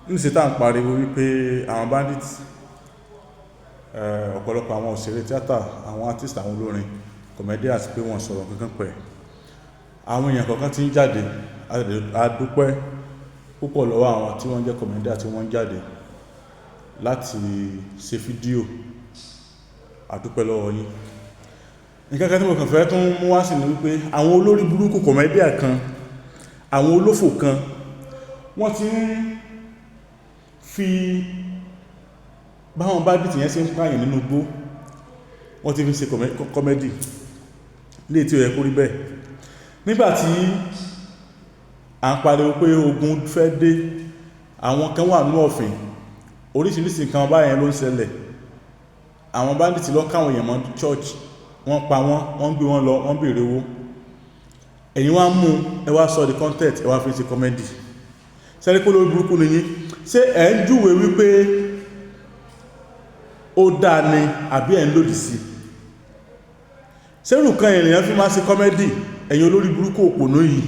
níṣẹ́ tá à ń pariwo wípé àwọn bandit ọ̀pọ̀lọpọ̀ àwọn òṣèré tíátà, àwọn artist, àwọn olórin, comedians pé wọ́n sọ̀rọ̀ kankan pẹ̀. Àwọn èèyàn kọ̀ọ̀kan tí ń jáde, a dúpẹ́ púpọ̀ lọ́wọ́ àwọn tí wọ́n jẹ́ comedian tí wọ́n jáde láti ṣe fídíò. A dúpẹ́ lọ́wọ́ yín. Nǹkan kan tí mo kàn fẹ́ tún mú wá sí ni wípé àwọn olórí burúkú comedian kan, àwọn olófò kan, wọ́n ti ń fi báwọn bandit yẹn ṣe ń pààyàn nínú igbó, wọ́n ti fi ṣe comedy lè tí ó yẹ kó rí bẹ́ẹ̀. Nígbàtí à ń pariwo pé ogun fẹ́ dé, àwọn kan wà ní ọ̀fìn, oríṣiríṣi nǹkan báyẹn ló ń ṣẹlẹ̀. Àwọn bandit lọ káwọn èèyàn mọ́ church, wọ́n pa wọ́n gbé wọn lọ, wọ́n béèrè owó. Ẹ̀yin wá mú ẹ wá sọ the content, ẹ wá fi ṣe comedy. Sẹ́rí pé lórí burúkú nìyí, ṣé ẹ̀ ń júwe wípé ó dáa ni àbí ẹ̀ ń lòdì sí? Ṣé nǹkan ènìyàn fi máa ṣe comedy, ẹ̀yin olórí burúkú òpònú yìí?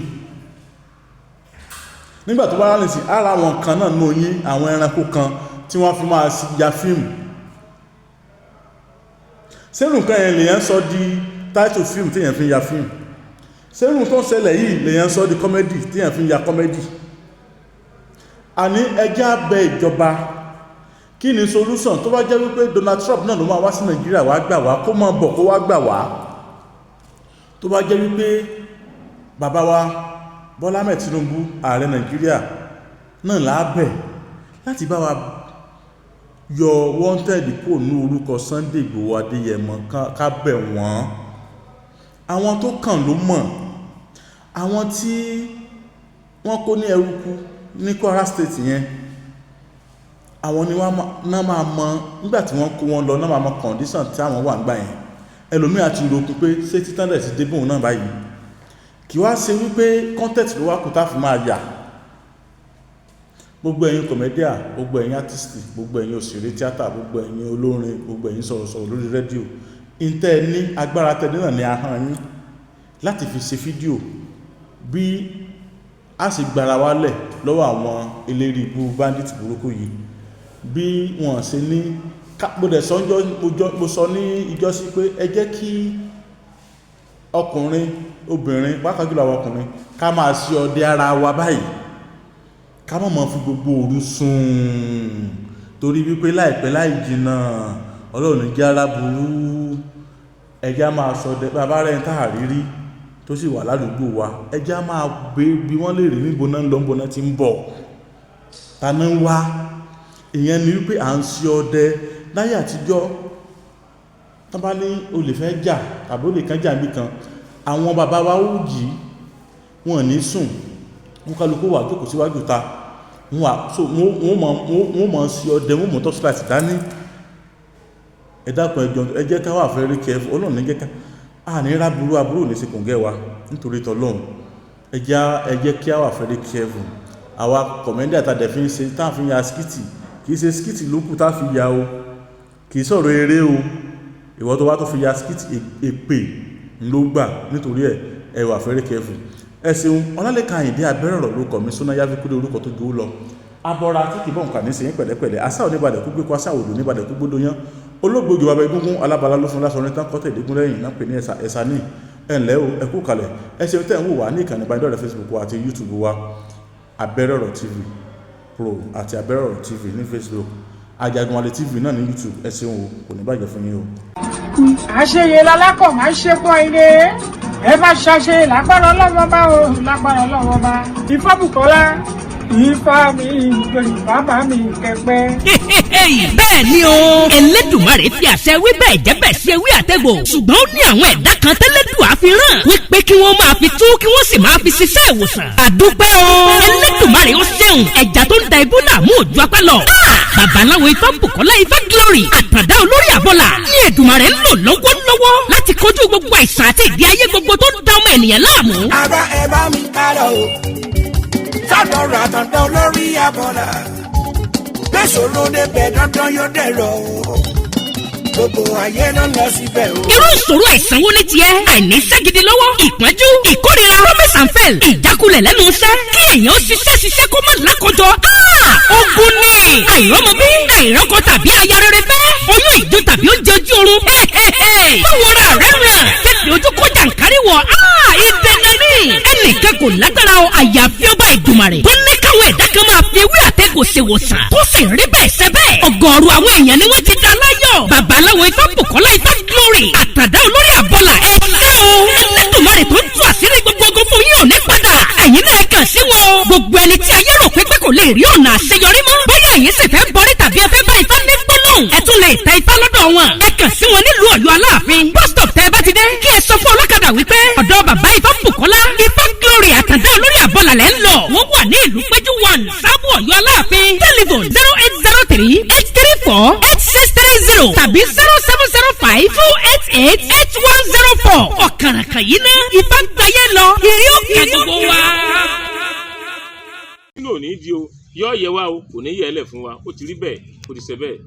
Nígbà tó bá rán sí ara wọn kan náà nù yín, àwọn ẹranko kan tí wọ́n fi máa ya fíìmù. Ṣé nǹkan ènìyàn sọ di title film tí èèyàn fi ya fíìmù? Ṣé nǹkan tó ń ṣẹlẹ̀ yìí lèèyàn sọ di comedy tí èèyàn fi ya comedy? Àní ẹjẹ́ abẹ ìjọba, kí ni solution tó bá jẹ́ wípé Donald Trump náà ló máa wá sí Nàìjíríà wá gbà wá, kó máa bọ̀ kó wá gbà wá. Tó bá jẹ́ wípé bàbá wa Bọ́lá Ahmed Tinubu ààrẹ Nàìjíríà náà lábẹ̀ láti bá wa yọ wanted kò ní orúkọ Sunday Igboho Adéyẹmọ ká bẹ̀ wọ́n. Àwọn tó kàn ló mọ̀, àwọn tí wọ́n kó ní ẹrúkú ní Kwara State yẹn, àwọn ni wọ́n náà máa mọ̀ nígbàtí wọ́n kó wọn lọ, náà máa mọ̀ condition tí àwọn wà nígbà yẹn. Ẹlòmíì àti ìròkú pé ṣé títàndẹ̀ ti dé bóun náà báyìí, kì wá ṣe wípé content ló wá kó tá fi máa yà. Gbogbo ẹ̀yin comedian, gbogbo ẹ̀yin artist, gbogbo ẹ̀yin òṣèré tíátà, gbogbo ẹ̀yin olórin, gbogbo ẹ̀yin sọ̀rọ̀sọ̀rọ̀ lórí rédíò, ìtẹ́ ní agbára tẹ́ náà ní ahọ́n yín láti fi ṣe fídíò bí a sì gbára wálẹ̀ lọ́wọ́ àwọn eléri ibú bandit burúkú yìí, bí wọ́n ṣe ní mo sọ ní ìjọsí pé ẹ jẹ́ kí ọkùnrin, obìnrin, pàápàá jùlọ àwọn ọkùnrin, ká máa ṣe ọdẹ ara wa báyìí, ká má máa fi gbogbo òru sùn, torí wípé láìpẹ́ láì jìnnà Ọlọ́run jẹ́ aláburú. Ẹjá máa ṣọdẹ, bàbá rẹ̀ ń tààrírí tó sì wà ládùúgbò wa, ẹjá máa gbé bí wọ́n lè rí níbo náà lọ́nbọ̀ náà ti ń bọ̀, ta ní ń wá. Ìyẹn ni wípé à ń ṣe ọdẹ. Láyé àtijọ́ tán bá ní olè fẹ́ jà tàbí olè kan jà níbi kan, àwọn bàbá wa ó jí, wọn ní sùn, wọ́n kálukú wà jókòó síwájú ta, wọ́n mọ̀ sí ọdẹ, wọ́n mọ̀ tọ́sí láti dání. Ẹ dákun ẹ jẹ́ ká wà very careful. Ọlọ́run ní jẹ́ ká ní ráburú, aburú ní sekùngẹ́ wa nítorí tọ́lọ́run. Ẹ jẹ́ kí a wà very careful. Àwa comedian àtàdẹ̀ fi ń ṣe tá fi ń ya skit, kìí ṣe skit lókù tá fi ya o, kìí sọ̀rọ̀ eré o. Ìwọ tó wá tó fi ya skit èpè ló gbà, nítorí ẹ wà very careful. Ẹ ṣeun. Ọlálẹ́kan Àyìndé Abẹ́rọ̀rọ̀ ló kọ̀ mí, Súná Yáfi Kúdé orúkọ tó gbó lọ. Abọ́ra tí kìí bọ̀ nǹkan ní sẹ́yìn pẹ̀lẹ́pẹ̀lẹ́, asá oníbàdàn kú gbé kó asá òdò oníbàdàn kú gbódó yán. Olóògbé bàbá egúngún alábàlá ló fún lásán ní tán kọ́tẹ̀ ìdígún lẹ́yìn náà pè ní ẹ̀sà ní ẹ̀ǹlẹ́ o, ẹ̀kú kalẹ̀. Ẹ ṣeun tẹ́ ń wò wá ní ìkànnì ìbánidọ́rẹ̀ẹ́ Facebook wa àti YouTube wa, Abẹ́rọ̀rọ̀ TV Pro àti Abẹ́rọ̀rọ̀ TV ní Facebook, Ajagunwale TV náà ní YouTube. Ẹ ṣeun o, kò ní bàjẹ́ fún yín o. Àṣeyẹ lálákọ̀ máa ń ṣe pọ̀ ilé, ẹ bá ṣàṣe lágbára Ọlọ́run bá o, lágbára Ọlọ́run bá. Ifá Bùkọ́lá, Ifá mi ìgbèrè bàbá mi kẹpẹ́. Bẹ́ẹ̀ ni o, Ẹlẹ́dùmarè fi àṣẹ wí bẹ́ẹ̀ jẹ́ bẹ́ẹ̀ ṣe wí àtẹ̀gbò, ṣùgbọ́n ó ní àwọn ẹ̀dá kan tẹ́lẹ́dùà fi rán wípé kí wọ́n máa fi tú kí wọ́n sì máa fi ṣiṣẹ́ ìwòsàn. Àdúpẹ́ o, Ẹlẹ́dùmarè ó ṣeun, ẹja tó ń da ibú làmú òjò apẹ́ lọ. Babaláwo Ifá Bùkọ́lá Ifá Glory àtàndá olórí àbọ̀là ní Èdùmarè ń lò lọ́wọ́lọ́wọ́ láti kojú gbogbo àìsàn àti ìdí ayé gbogbo tó ń da ọmọ ènìyàn láàmú. Ara ẹ bá mi kárọ̀ o, sádọ̀rọ̀ àtàndá olórí àbọ̀là, bẹ́sọ̀rọ̀ débẹ̀ dandan yóò dẹ̀rọ̀ o. gbogbo ayé ló lọ síbẹ̀ o. irú ìṣòro àìsàn wo ni tiẹ̀ àìní iṣẹ́ gidi lọ́wọ́ ìpọ́njú ìkórira promise and fail ìjákulẹ̀ lẹ́nu iṣẹ́ kí èèyàn ṣiṣẹ́ kó má lákòjọ ogun ni àìrọ́mọbí àìrọ́kọ tàbí aya rere fẹ́ oyún ìjó tàbí oúnjẹ ojú oorun báwo ra rẹ̀ ràn tètè ojú kó jàǹkárí wọ̀ ìdènà ni ẹnìkan kò lágbára o àyàfi ọba Ìdùmarè tó ní káwọn ẹ̀dá kan máa fi ewé àtẹ̀gùn ṣe wòsàn tó sì rí bẹ́ẹ̀ ṣe bẹ́ẹ̀ ọ̀gọ̀ọ̀rọ̀ àwọn èèyàn ni wọ́n ti dá láyọ̀ babaláwo Ifá Bùkọ́lá Ifá Glory àtàdá olórí àbọ̀là ẹ̀ ṣe o Ẹlẹ́dùmarè tó ń tú àṣírí gbogbo ogun fún yín ò ní padà ẹ̀yin náà kàn sí wọn o gbogbo ẹni tí ayé rò pé kò lè rí ọ̀nà àṣeyọrí mọ́ bóyá ẹ̀yin sì fẹ́ bọ́rí tàbí ẹ fẹ́ bá Ifá ní gbólóhùn ẹ tún lè ta Ifá lọ́dọ̀ wọn ẹ kàn sí wọn nílùú Ọ̀yọ́ Aláàfin bus stop tẹ́ ẹ bá ti dé kí ẹ sọ fún ọlọ́kadà wípé ọ̀dọ̀ bàbá Ifá Bùkọ́lá Ifá Glory àtàdá olórí àbọ̀là lẹ́ ń lọ wọ́n wà ní ìlú Péjú 1 Sábò Ọ̀yọ́ Aláàfin telephone 0803-834-8630 tàbí 0705-288-8104 ọ̀kàràkàn yìí ná Ifá gbáyé lọ ìrí òkè gbogbo wa. nínú òní di o yọ yẹ wa o kò ní yẹ ẹ lẹ fún wa ó ti rí bẹ́ẹ̀ ó ti ṣe bẹ́ẹ̀.